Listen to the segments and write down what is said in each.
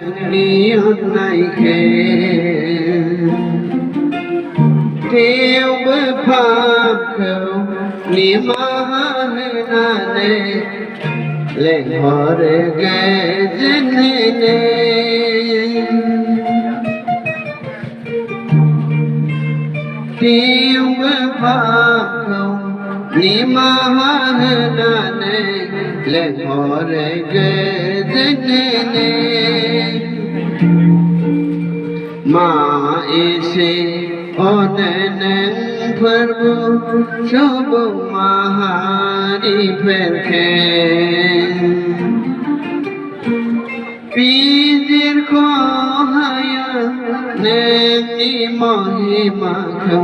Niyon này khe tiêu bơ pháp khẩu niệm na ne lên hор गे जिन्हें ने tiêu bơ pháp khẩu niệm na ne lên hor गे जिन्हें ने Ma ise onen perbu shobu mahari perke Pijir ko haya neni mohima ko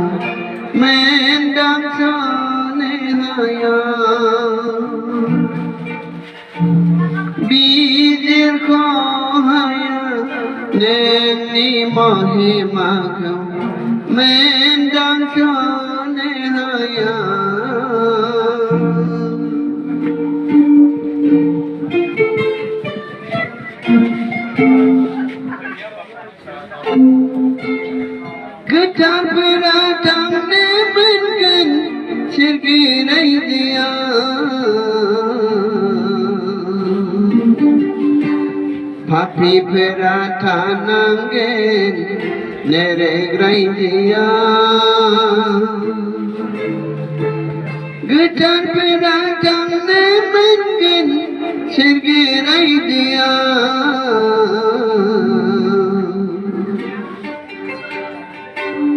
mendam sone haya Pijir ko haya neni mohima ko mendam sone haya Ketar beratang ne bengen sirgi nahi diya Papi berata nangen nere grai diya Ketar beratang ne bengen sirgi nahi diya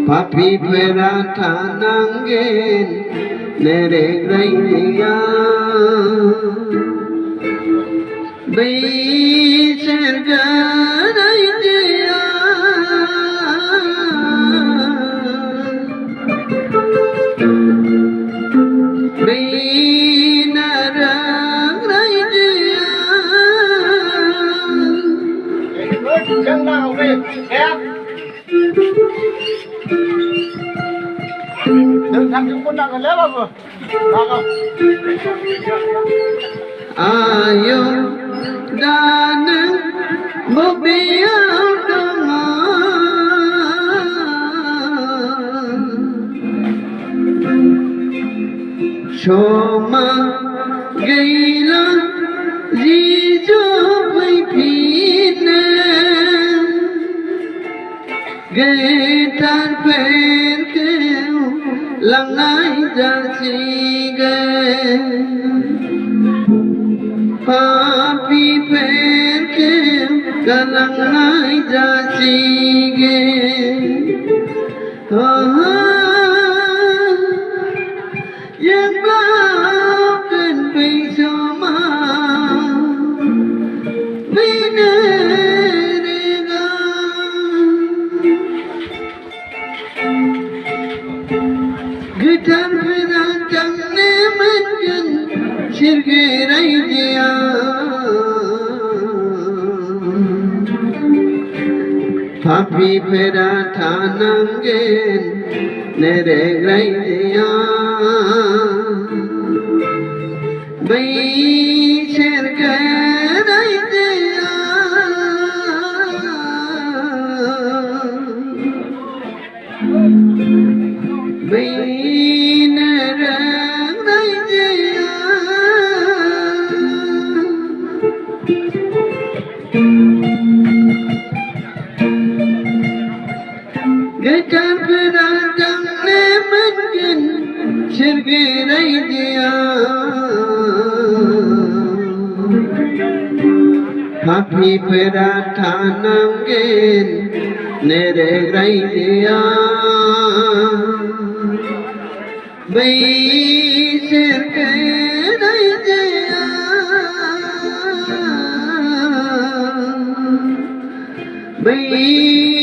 Papi berata nangen nere grai diya Bai serga rai diya Bai narang rai diya Chân nào về em đừng thằng chúng con đang còn lép không vừa Ayo danang mobiya dama Shoma gaila jijo bhai phine Gaitar per ke langai jasi gai Papi perke kalangai jasi ge Yang bahkan bersama Binerega Gitar beratang ne mengen sirge rai diya Papi berata nangen nere grai diya Bai serga rai diya Bai narang rai diya Gitar beratang ne mengen sirge rai diya Papi berata nangen nere grai diya Bai serga rai diya Bai